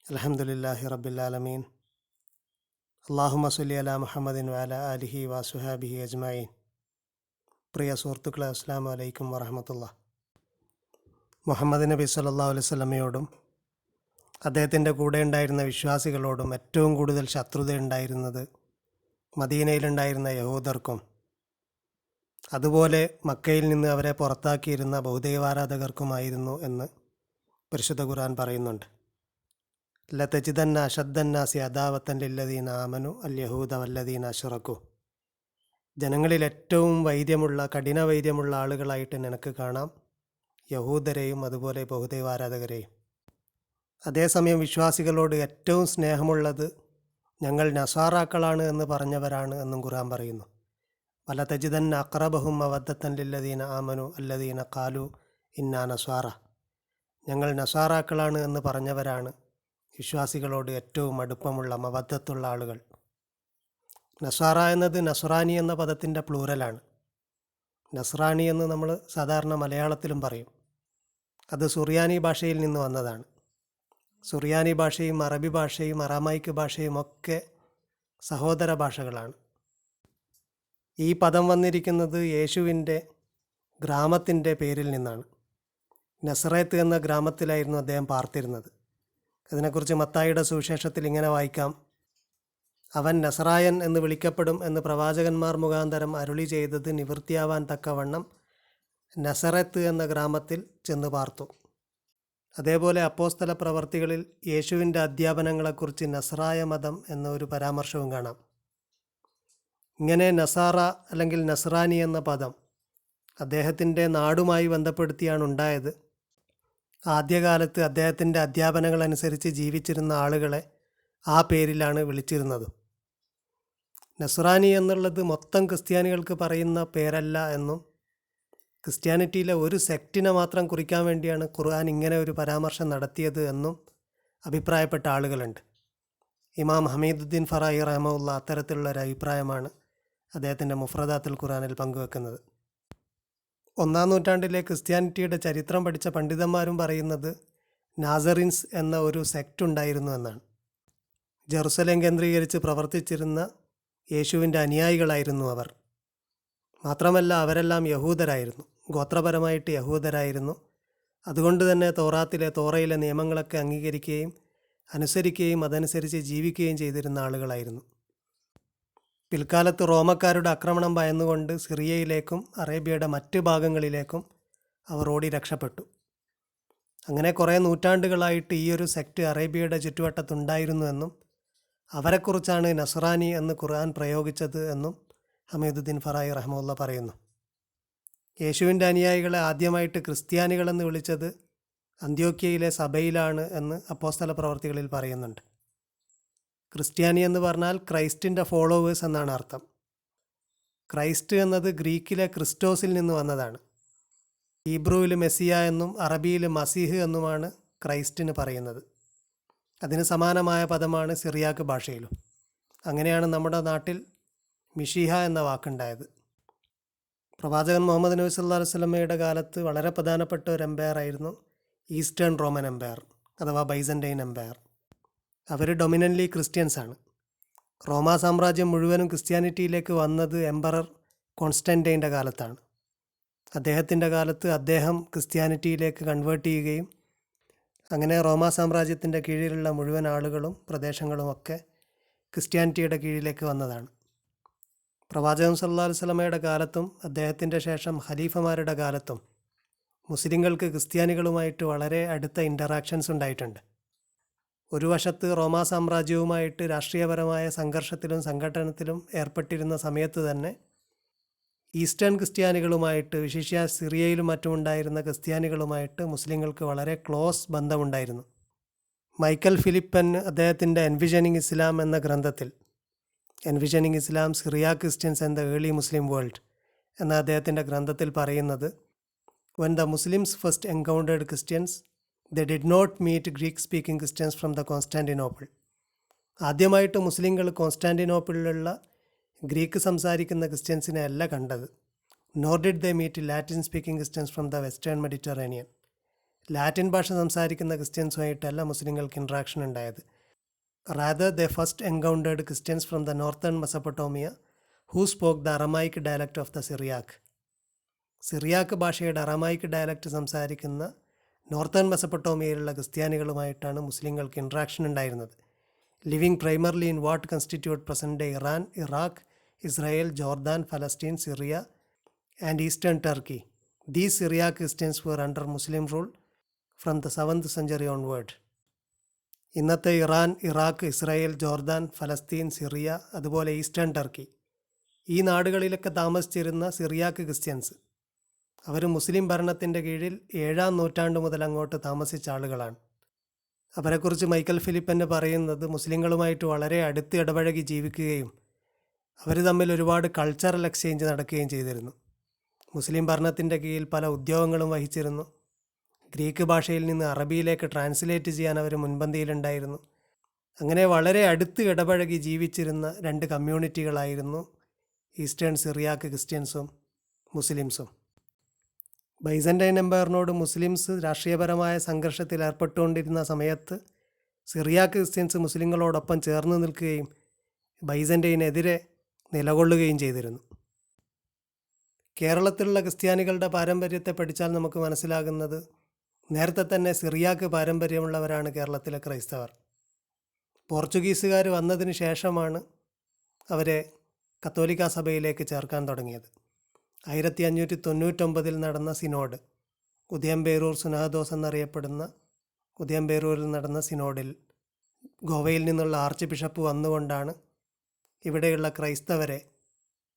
അൽഹംദുലില്ലാഹി റബ്ബിൽ ആലമീൻ. അല്ലാഹുമ്മ സ്വല്ലി അലാ മുഹമ്മദിൻ വഅലാ ആലിഹി വസുഹാബിഹി അജ്മഈൻ. പ്രിയ സുഹൃത്തുക്കളെ, അസ്സലാമു അലൈക്കും വറഹ്മത്തുള്ളാഹി. മുഹമ്മദ് നബി സല്ലല്ലാഹു അലൈഹി വസല്ലമയോടും അദ്ദേഹത്തിൻ്റെ കൂടെ ഉണ്ടായിരുന്ന വിശ്വാസികളോടും ഏറ്റവും കൂടുതൽ ശത്രുതയുണ്ടായിരുന്നത് മദീനയിലുണ്ടായിരുന്ന യഹൂദർക്കും അതുപോലെ മക്കയിൽ നിന്ന് അവരെ പുറത്താക്കിയിരുന്ന ബഹുദൈവാരാധകർക്കുമായിരുന്നു എന്ന് പരിശുദ്ധ ഖുർആൻ പറയുന്നുണ്ട്. ലതജിദന്ന അശദ്ദന്നാസി അദാവത്തൻ ലില്ലദീന ആമനു അൽ യഹൂദ വല്ലദീന അശ്റകു. ജനങ്ങളിൽ ഏറ്റവും കഠിന വൈര്യമുള്ള ആളുകളായിട്ട് നിനക്ക് കാണാം യഹൂദരെയും അതുപോലെ ബഹുദൈവാരാധകരെയും. അതേസമയം വിശ്വാസികളോട് ഏറ്റവും സ്നേഹമുള്ളത് ഞങ്ങൾ നസാറാക്കളാണ് എന്ന് പറഞ്ഞവരാണ് എന്നും ഖുർആൻ പറയുന്നു. വലതജിദന്ന അഖറബഹും മവദ്ദത്തൻ ലില്ലദീന ആമനു അല്ലദീന ഖാലു ഇന്നാ നസാറ. ഞങ്ങൾ നസാറാക്കളാണ് എന്ന് പറഞ്ഞവരാണ് വിശ്വാസികളോട് ഏറ്റവും അടുപ്പമുള്ള മവദ്ദത്തുള്ള ആളുകൾ. നസാറ എന്നത് നസ്രാനി എന്ന പദത്തിൻ്റെ പ്ലൂരലാണ്. നസ്രാനി എന്ന് നമ്മൾ സാധാരണ മലയാളത്തിലും പറയും. അത് സുറിയാനി ഭാഷയിൽ നിന്ന് വന്നതാണ്. സുറിയാനി ഭാഷയും അറബി ഭാഷയും അറാമൈക്ക് ഭാഷയും ഒക്കെ സഹോദര ഭാഷകളാണ്. ഈ പദം വന്നിരിക്കുന്നത് യേശുവിൻ്റെ ഗ്രാമത്തിൻ്റെ പേരിൽ നിന്നാണ്. നസറേത്ത് എന്ന ഗ്രാമത്തിലായിരുന്നു അദ്ദേഹം പാർത്തിരുന്നത്. അതിനെക്കുറിച്ച് മത്തായിയുടെ സുവിശേഷത്തിൽ ഇങ്ങനെ വായിക്കാം: അവൻ നസറായൻ എന്ന് വിളിക്കപ്പെടും എന്ന് പ്രവാചകന്മാർ മുഖാന്തരം അരുളി ചെയ്തത് നിവൃത്തിയാവാൻ തക്കവണ്ണം നസറത്ത് എന്ന ഗ്രാമത്തിൽ ചെന്ന് പാർത്തു. അതേപോലെ അപ്പോസ്തല പ്രവർത്തികളിൽ യേശുവിൻ്റെ അധ്യാപനങ്ങളെക്കുറിച്ച് നസ്രായ മതം എന്നൊരു പരാമർശവും കാണാം. ഇങ്ങനെ നസാറ അല്ലെങ്കിൽ നസ്രാനി എന്ന പദം അദ്ദേഹത്തിൻ്റെ നാടുമായി ബന്ധപ്പെടുത്തിയാണ് ഉണ്ടായത്. ആദ്യകാലത്ത് അദ്ദേഹത്തിൻ്റെ അധ്യാപനങ്ങളനുസരിച്ച് ജീവിച്ചിരുന്ന ആളുകളെ ആ പേരിലാണ് വിളിച്ചിരുന്നത്. നസ്രാനി എന്നുള്ളത് മൊത്തം ക്രിസ്ത്യാനികൾക്ക് പറയുന്ന പേരല്ല എന്നും ക്രിസ്ത്യാനിറ്റിയിലെ ഒരു സെക്റ്റിനെ മാത്രം കുറിക്കാൻ വേണ്ടിയാണ് ഖുർആൻ ഇങ്ങനെ ഒരു പരാമർശം നടത്തിയത് എന്നും അഭിപ്രായപ്പെട്ട ആളുകളുണ്ട്. ഇമാം ഹമീദുദ്ദീൻ ഫറായി റഹ്മഹുള്ള അത്തരത്തിലുള്ള ഒരു അഭിപ്രായമാണ് അദ്ദേഹത്തിൻ്റെ മുഫ്രദാത്തുൽ ഖുർആനിൽ പങ്കുവെക്കുന്നത്. 1-ാം നൂറ്റാണ്ടിലെ ക്രിസ്ത്യാനിറ്റിയുടെ ചരിത്രം പഠിച്ച പണ്ഡിതന്മാരും പറയുന്നത് നാസറിൻസ് എന്ന ഒരു സെക്റ്റ് ഉണ്ടായിരുന്നു എന്നാണ്. ജെറുസലേം കേന്ദ്രീകരിച്ച് പ്രവർത്തിച്ചിരുന്ന യേശുവിൻ്റെ അനുയായികളായിരുന്നു അവർ. മാത്രമല്ല അവരെല്ലാം യഹൂദരായിരുന്നു, ഗോത്രപരമായിട്ട് യഹൂദരായിരുന്നു. അതുകൊണ്ട് തന്നെ തോറയിലെ നിയമങ്ങളൊക്കെ അംഗീകരിക്കുകയും അനുസരിക്കുകയും അതനുസരിച്ച് ജീവിക്കുകയും ചെയ്തിരുന്ന ആളുകളായിരുന്നു. പിൽക്കാലത്ത് റോമക്കാരുടെ ആക്രമണം ഭയന്നുകൊണ്ട് സിറിയയിലേക്കും അറേബ്യയുടെ മറ്റ് ഭാഗങ്ങളിലേക്കും അവർ ഓടി രക്ഷപ്പെട്ടു. അങ്ങനെ കുറേ നൂറ്റാണ്ടുകളായിട്ട് ഈ ഒരു സെക്റ്റ് അറേബ്യയുടെ ചുറ്റുവട്ടത്തുണ്ടായിരുന്നു എന്നും അവരെക്കുറിച്ചാണ് നസ്രാനി എന്ന് ഖുർആൻ പ്രയോഗിച്ചത് എന്നും ഹമീദുദ്ദീൻ ഫറായി റഹ്മുല്ല പറയുന്നു. യേശുവിൻ്റെ അനുയായികളെ ആദ്യമായിട്ട് ക്രിസ്ത്യാനികളെന്ന് വിളിച്ചത് അന്ത്യോക്യയിലെ സഭയിലാണ് എന്ന് അപ്പോസ്തല പ്രവർത്തികളിൽ പറയുന്നുണ്ട്. ക്രിസ്ത്യാനി എന്ന് പറഞ്ഞാൽ ക്രൈസ്റ്റിൻ്റെ ഫോളോവേഴ്സ് എന്നാണ് അർത്ഥം. ക്രൈസ്റ്റ് എന്നത് ഗ്രീക്കിലെ ക്രിസ്റ്റോസിൽ നിന്ന് വന്നതാണ്. ഹീബ്രുവിൽ മെസ്സിയ എന്നും അറബിയിൽ മസീഹ് എന്നുമാണ് ക്രൈസ്റ്റിന് പറയുന്നത്. അതിന് സമാനമായ പദമാണ് സിറിയാക്ക് ഭാഷയിലും. അങ്ങനെയാണ് നമ്മുടെ നാട്ടിൽ മിഷിഹ എന്ന വാക്കുണ്ടായത്. പ്രവാചകൻ മുഹമ്മദ് നബി സല്ലല്ലാഹു അലൈഹി വസല്ലമയുടെ കാലത്ത് വളരെ പ്രധാനപ്പെട്ട ഒരു എംപയർ ആയിരുന്നു ഈസ്റ്റേൺ റോമൻ എംപയർ അഥവാ ബൈസൻറ്റൈൻ എംപയർ. അവർ ഡൊമിനൻ്റ്ലി ക്രിസ്ത്യൻസാണ്. റോമാ സാമ്രാജ്യം മുഴുവനും ക്രിസ്ത്യാനിറ്റിയിലേക്ക് വന്നത് എംപറർ കോൺസ്റ്റൻറ്റൈൻ്റെ കാലത്താണ്. അദ്ദേഹത്തിൻ്റെ കാലത്ത് അദ്ദേഹം ക്രിസ്ത്യാനിറ്റിയിലേക്ക് കൺവേർട്ട് ചെയ്യുകയും അങ്ങനെ റോമാ സാമ്രാജ്യത്തിൻ്റെ കീഴിലുള്ള മുഴുവൻ ആളുകളും പ്രദേശങ്ങളുമൊക്കെ ക്രിസ്ത്യാനിറ്റിയുടെ കീഴിലേക്ക് വന്നതാണ്. പ്രവാചകൻ സല്ലല്ലാഹു അലൈഹി വസല്ലമയുടെ കാലത്തും അദ്ദേഹത്തിൻ്റെ ശേഷം ഖലീഫമാരുടെ കാലത്തും മുസ്ലിങ്ങൾക്ക് ക്രിസ്ത്യാനികളുമായിട്ട് വളരെ അടുത്ത ഇൻ്ററാക്ഷൻസ് ഉണ്ടായിട്ടുണ്ട്. ഒരു വശത്ത് റോമാ സാമ്രാജ്യവുമായിട്ട് രാഷ്ട്രീയപരമായ സംഘർഷത്തിലും സംഘട്ടനത്തിലും ഏർപ്പെട്ടിരുന്ന സമയത്ത് തന്നെ ഈസ്റ്റേൺ ക്രിസ്ത്യാനികളുമായിട്ട്, വിശേഷ്യ സിറിയയിലും മറ്റുമുണ്ടായിരുന്ന ക്രിസ്ത്യാനികളുമായിട്ട് മുസ്ലിങ്ങൾക്ക് വളരെ ക്ലോസ് ബന്ധമുണ്ടായിരുന്നു. മൈക്കൽ ഫിലിപ്പൻ അദ്ദേഹത്തിൻ്റെ എൻവിഷനിങ് ഇസ്ലാം എന്ന ഗ്രന്ഥത്തിൽ എൻവിഷനിങ് ഇസ്ലാം Syria Christians and the early Muslim world എന്ന അദ്ദേഹത്തിൻ്റെ ഗ്രന്ഥത്തിൽ പറയുന്നത്, when the Muslims first encountered Christians, they did not meet Greek-speaking Christians from the Constantinople. ആദ്യമായിട്ട് മുസ്ലിങ്ങൾ കോൺസ്റ്റാന്റിനോപ്പിളിലുള്ള ഗ്രീക്ക് സംസാരിക്കുന്ന ക്രിസ്ത്യൻസിനെ അല്ല കണ്ടത്. nor did they meet Latin-speaking Christians from the Western Mediterranean. Latin ഭാഷ സംസാരിക്കുന്ന ക്രിസ്ത്യൻസുമായിട്ടല്ല മുസ്ലിങ്ങൾക്ക് ഇൻട്രാക്ഷൻ ഉണ്ടായത്. Rather they first encountered Christians from the northern Mesopotamia who spoke the അറമായിക് dialect of the സിറിയാക്ക്. സിറിയാക്ക് ഭാഷയുടെ അറമായിക് ഡയലക്റ്റ് സംസാരിക്കുന്ന നോർത്തേൺ മെസപ്പൊട്ടോമിയയിലുള്ള ക്രിസ്ത്യാനികളുമായിട്ടാണ് മുസ്ലിങ്ങൾക്ക് ഇൻട്രാക്ഷൻ ഉണ്ടായിരുന്നത്. Living primarily in what constitute present day Iran, Iraq, Israel, Jordan, ഫലസ്തീൻ, Syria and eastern Turkey. These Syriac Christians were under Muslim rule from the 7th century onward. ഇന്നത്തെ Iran, Iraq, Israel, Jordan, ഫലസ്തീൻ, Syria, അതുപോലെ eastern Turkey, ഈ നാടുകളിലൊക്കെ താമസിച്ചിരുന്ന സിറിയാക്ക് Christians അവർ മുസ്ലിം ഭരണത്തിൻ്റെ കീഴിൽ 7ാം നൂറ്റാണ്ട് മുതൽ അങ്ങോട്ട് താമസിച്ച ആളുകളാണ്. അവരെക്കുറിച്ച് മൈക്കൽ ഫിലിപ്പന് പറയുന്നത് മുസ്ലിങ്ങളുമായിട്ട് വളരെ അടുത്ത് ഇടപഴകി ജീവിക്കുകയും അവർ തമ്മിൽ ഒരുപാട് കൾച്ചറൽ എക്സ്ചേഞ്ച് നടക്കുകയും ചെയ്തിരുന്നു. മുസ്ലിം ഭരണത്തിൻ്റെ കീഴിൽ പല ഉദ്യോഗങ്ങളും വഹിച്ചിരുന്നു. ഗ്രീക്ക് ഭാഷയിൽ നിന്ന് അറബിയിലേക്ക് ട്രാൻസ്ലേറ്റ് ചെയ്യാൻ അവർ മുൻപന്തിയിലുണ്ടായിരുന്നു. അങ്ങനെ വളരെ അടുത്ത് ഇടപഴകി ജീവിച്ചിരുന്ന രണ്ട് കമ്മ്യൂണിറ്റികളായിരുന്നു ഈസ്റ്റേൺ സിറിയാക്ക് ക്രിസ്ത്യൻസും മുസ്ലിംസും. ബൈസൻ്റൈൻ എംപയറിനോട് മുസ്ലിംസ് രാഷ്ട്രീയപരമായ സംഘർഷത്തിൽ ഏർപ്പെട്ടുകൊണ്ടിരുന്ന സമയത്ത് സിറിയാക്ക് ക്രിസ്ത്യൻസ് മുസ്ലിങ്ങളോടൊപ്പം ചേർന്ന് നിൽക്കുകയും ബൈസൻ്റൈനെതിരെ നിലകൊള്ളുകയും ചെയ്തിരുന്നു. കേരളത്തിലുള്ള ക്രിസ്ത്യാനികളുടെ പാരമ്പര്യത്തെ പഠിച്ചാൽ നമുക്ക് മനസ്സിലാകുന്നത് നേരത്തെ തന്നെ സിറിയാക്ക് പാരമ്പര്യമുള്ളവരാണ് കേരളത്തിലെ ക്രൈസ്തവർ. പോർച്ചുഗീസുകാർ വന്നതിന് ശേഷമാണ് അവരെ കത്തോലിക്ക സഭയിലേക്ക് ചേർക്കാൻ തുടങ്ങിയത്. 1599 നടന്ന സിനോഡ്, ഉദയംപേരൂർ സുനാദോസ് എന്നറിയപ്പെടുന്ന ഉദയംപേരൂരിൽ നടന്ന സിനോഡിൽ ഗോവയിൽ നിന്നുള്ള ആർച്ച് ബിഷപ്പ് വന്നുകൊണ്ടാണ് ഇവിടെയുള്ള ക്രൈസ്തവരെ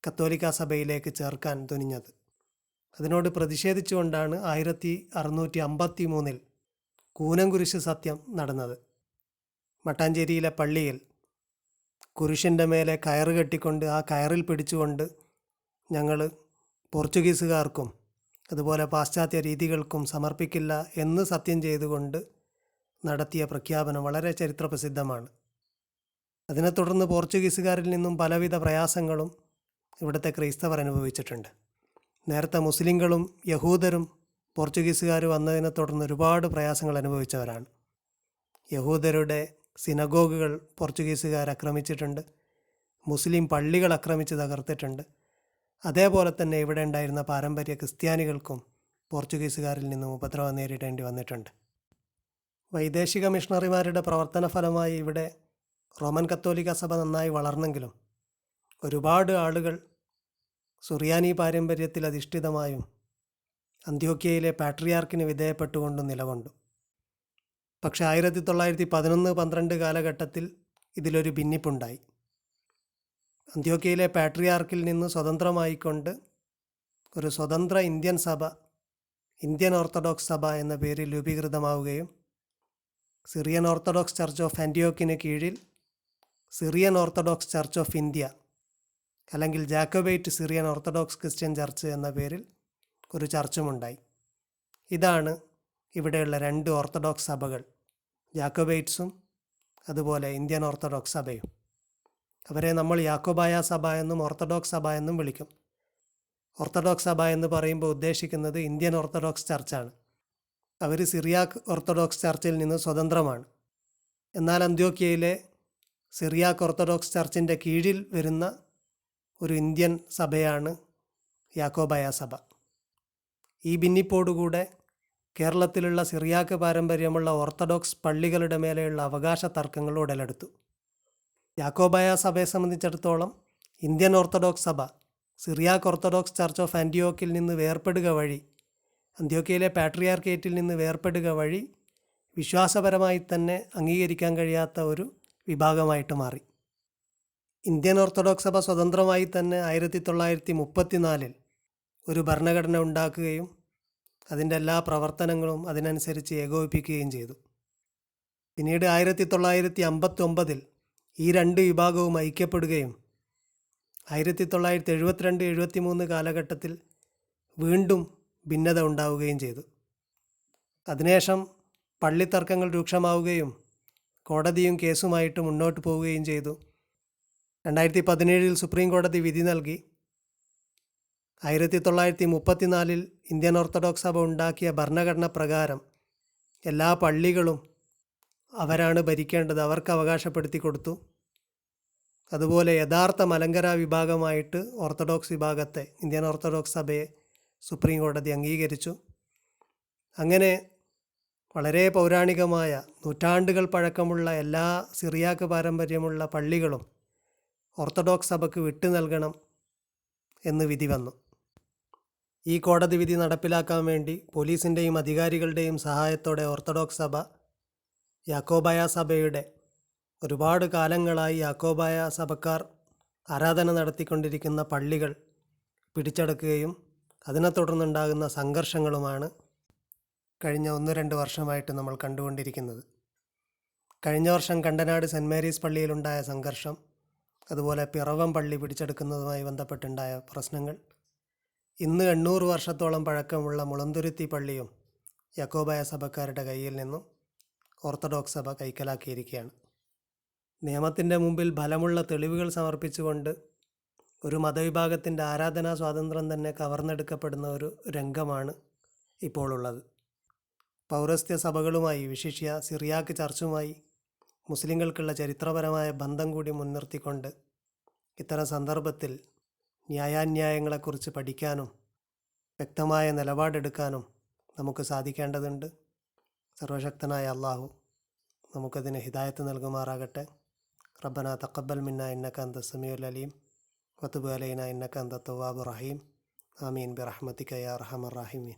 കത്തോലിക്ക സഭയിലേക്ക് ചേർക്കാൻ തുനിഞ്ഞത്. അതിനോട് പ്രതിഷേധിച്ചുകൊണ്ടാണ് 1653 കൂനംകുരിശ് സത്യം നടന്നത്. മട്ടാഞ്ചേരിയിലെ പള്ളിയിൽ കുരിശിൻ്റെ മേലെ കയറ് കെട്ടിക്കൊണ്ട് ആ കയറിൽ പിടിച്ചുകൊണ്ട് ഞങ്ങൾ പോർച്ചുഗീസുകാർക്കും അതുപോലെ പാശ്ചാത്യ രീതികൾക്കും സമർപ്പിക്കില്ല എന്ന് സത്യം ചെയ്തുകൊണ്ട് നടത്തിയ പ്രഖ്യാപനം വളരെ ചരിത്രപ്രസിദ്ധമാണ്. അതിനെ തുടർന്ന് പോർച്ചുഗീസുകാരിൽ നിന്നും പലവിധ പ്രയാസങ്ങളും ഇവിടുത്തെ ക്രൈസ്തവർ അനുഭവിച്ചിട്ടുണ്ട്. നേരത്തെ മുസ്ലിങ്ങളും യഹൂദരും പോർച്ചുഗീസുകാർ വന്നതിനെ തുടർന്ന് ഒരുപാട് പ്രയാസങ്ങൾ അനുഭവിച്ചവരാണ്. യഹൂദരുടെ സിനഗോഗുകൾ പോർച്ചുഗീസുകാർ ആക്രമിച്ചിട്ടുണ്ട്, മുസ്ലിം പള്ളികൾ ആക്രമിച്ച് തകർത്തിട്ടുണ്ട്. അതേപോലെ തന്നെ ഇവിടെ ഉണ്ടായിരുന്ന പാരമ്പര്യ ക്രിസ്ത്യാനികൾക്കും പോർച്ചുഗീസുകാരിൽ നിന്നും ഉപദ്രവം നേരിടേണ്ടി വന്നിട്ടുണ്ട്. വൈദേശിക മിഷണറിമാരുടെ പ്രവർത്തന ഫലമായി ഇവിടെ റോമൻ കത്തോലിക്ക സഭ നന്നായി വളർന്നെങ്കിലും ഒരുപാട് ആളുകൾ സുറിയാനി പാരമ്പര്യത്തിൽ അധിഷ്ഠിതമായും അന്ത്യോക്യയിലെ പാട്രിയാർക്കിന് വിധേയപ്പെട്ടുകൊണ്ടും നിലകൊണ്ടു. പക്ഷേ 1911-12 കാലഘട്ടത്തിൽ ഇതിലൊരു ഭിന്നിപ്പുണ്ടായി. അന്ത്യോക്യയിലെ പാട്രിയാർക്കിൽ നിന്ന് സ്വതന്ത്രമായിക്കൊണ്ട് ഒരു സ്വതന്ത്ര ഇന്ത്യൻ സഭ, ഇന്ത്യൻ ഓർത്തഡോക്സ് സഭ എന്ന പേരിൽ രൂപീകൃതമാവുകയും സിറിയൻ ഓർത്തഡോക്സ് ചർച്ച് ഓഫ് ആൻറ്റിയോക്കിന് കീഴിൽ Syrian Orthodox church of India അല്ലെങ്കിൽ Jacobite Syrian Orthodox Christian church എന്ന പേരിൽ ഒരു ചർച്ചുമുണ്ടായി. ഇതാണ് ഇവിടെയുള്ള രണ്ട് ഓർത്തഡോക്സ് സഭകൾ, ജാക്കോബൈറ്റ്സും അതുപോലെ ഇന്ത്യൻ ഓർത്തഡോക്സ് സഭയും. അവരെ നമ്മൾ യാക്കോബായ സഭ എന്നും ഓർത്തഡോക്സ് സഭ എന്നും വിളിക്കും. ഓർത്തഡോക്സ് സഭ എന്ന് പറയുമ്പോൾ ഉദ്ദേശിക്കുന്നത് ഇന്ത്യൻ ഓർത്തഡോക്സ് ചർച്ചാണ്. അവർ സിറിയാക്ക് ഓർത്തഡോക്സ് ചർച്ചിൽ നിന്ന് സ്വതന്ത്രമാണ്. എന്നാൽ അന്ത്യോക്യയിലെ സിറിയാക്ക് ഓർത്തഡോക്സ് ചർച്ചിൻ്റെ കീഴിൽ വരുന്ന ഒരു ഇന്ത്യൻ സഭയാണ് യാക്കോബായ സഭ. ഈ ഭിന്നിപ്പോടുകൂടെ കേരളത്തിലുള്ള സിറിയാക്ക് പാരമ്പര്യമുള്ള ഓർത്തഡോക്സ് പള്ളികളുടെ മേലെയുള്ള അവകാശ തർക്കങ്ങൾ ഉടലെടുത്തു. യാക്കോബായ സഭയെ സംബന്ധിച്ചിടത്തോളം ഇന്ത്യൻ ഓർത്തഡോക്സ് സഭ സിറിയാക്ക് ഓർത്തഡോക്സ് ചർച്ച് ഓഫ് ആൻറ്റിയോക്കിൽ നിന്ന് വേർപ്പെടുക വഴി, അന്ത്യോക്യയിലെ പാട്രിയാർക്കേറ്റിൽ നിന്ന് വേർപ്പെടുക വഴി വിശ്വാസപരമായി തന്നെ അംഗീകരിക്കാൻ കഴിയാത്ത ഒരു വിഭാഗമായിട്ട് മാറി. ഇന്ത്യൻ ഓർത്തഡോക്സ് സഭ സ്വതന്ത്രമായി തന്നെ 1934 ഒരു ഭരണഘടന ഉണ്ടാക്കുകയും അതിൻ്റെ എല്ലാ പ്രവർത്തനങ്ങളും അതിനനുസരിച്ച് ഏകോപിപ്പിക്കുകയും ചെയ്തു. പിന്നീട് 1959 ഈ രണ്ട് വിഭാഗവും ഐക്യപ്പെടുകയും 1972-73 കാലഘട്ടത്തിൽ വീണ്ടും ഭിന്നത ഉണ്ടാവുകയും ചെയ്തു. അതിനുശേഷം പള്ളിത്തർക്കങ്ങൾ രൂക്ഷമാവുകയും കോടതിയും കേസുമായിട്ട് മുന്നോട്ട് പോവുകയും ചെയ്തു. 2017 സുപ്രീം കോടതി വിധി നൽകി 1934 ഇന്ത്യൻ ഓർത്തഡോക്സ് സഭ ഉണ്ടാക്കിയ ഭരണഘടന പ്രകാരം എല്ലാ പള്ളികളും അവരാണ് ഭരിക്കേണ്ടത്, അവർക്ക് അവകാശപ്പെടുത്തി കൊടുത്തു. അതുപോലെ യഥാർത്ഥ മലങ്കര വിഭാഗമായിട്ട് ഓർത്തഡോക്സ് വിഭാഗത്തെ, ഇന്ത്യൻ ഓർത്തഡോക്സ് സഭയെ സുപ്രീം കോടതി അംഗീകരിച്ചു. അങ്ങനെ വളരെ പൗരാണികമായ നൂറ്റാണ്ടുകൾ പഴക്കമുള്ള എല്ലാ സിറിയാക്ക് പാരമ്പര്യമുള്ള പള്ളികളും ഓർത്തഡോക്സ് സഭയ്ക്ക് വിട്ടു നൽകണം എന്ന് വിധി വന്നു. ഈ കോടതി വിധി നടപ്പിലാക്കാൻ വേണ്ടി പോലീസിൻ്റെയും അധികാരികളുടെയും സഹായത്തോടെ ഓർത്തഡോക്സ് സഭ യാക്കോബായ സഭയുടെ ഒരുപാട് കാലങ്ങളായി യാക്കോബായ സഭക്കാർ ആരാധന നടത്തിക്കൊണ്ടിരിക്കുന്ന പള്ളികൾ പിടിച്ചെടുക്കുകയും അതിനെ തുടർന്നുണ്ടാകുന്ന സംഘർഷങ്ങളുമാണ് കഴിഞ്ഞ 1-2 വർഷമായിട്ട് നമ്മൾ കണ്ടുകൊണ്ടിരിക്കുന്നത്. കഴിഞ്ഞ വർഷം കണ്ടനാട് സെൻറ്റ് മേരീസ് പള്ളിയിലുണ്ടായ സംഘർഷം, അതുപോലെ പിറവം പള്ളി പിടിച്ചെടുക്കുന്നതുമായി ബന്ധപ്പെട്ടുണ്ടായ പ്രശ്നങ്ങൾ, ഇന്ന് 800 വർഷത്തോളം പഴക്കമുള്ള മുളന്തുരുത്തി പള്ളിയും യാക്കോബായ സഭക്കാരുടെ കയ്യിൽ നിന്നും ഓർത്തഡോക്സ് സഭ കൈക്കലാക്കിയിരിക്കുകയാണ്. നിയമത്തിൻ്റെ മുമ്പിൽ ബലമുള്ള തെളിവുകൾ സമർപ്പിച്ചുകൊണ്ട് ഒരു മതവിഭാഗത്തിൻ്റെ ആരാധനാ സ്വാതന്ത്ര്യം തന്നെ കവർന്നെടുക്കപ്പെടുന്ന ഒരു രംഗമാണ് ഇപ്പോൾ ഉള്ളത്. പൗരസ്ത്യ സഭകളുമായി, വിശിഷ്യ സിറിയാക്ക് ചർച്ചുമായി മുസ്ലിങ്ങൾക്കുള്ള ചരിത്രപരമായ ബന്ധം കൂടി മുൻനിർത്തിക്കൊണ്ട് ഇത്തരം സന്ദർഭത്തിൽ ന്യായാന്യായങ്ങളെക്കുറിച്ച് പഠിക്കാനും വ്യക്തമായ നിലപാടെടുക്കാനും നമുക്ക് സാധിക്കേണ്ടതുണ്ട്. സർവശക്തനായ അള്ളാഹു നമുക്കതിന് ഹിദായത്ത് നൽകുമാറാകട്ടെ. റബ്ബനാ തഖബ്ബൽ മിന്നാ ഇന്നക അന്ത സമീഉൽ അലീം വതുബ് അലൈനാ ഇന്നക അന്ത തവ്വാബുർ റഹീം. ആമീൻ ബിറഹ്മതിക യാ അർഹമർ റഹീമീൻ.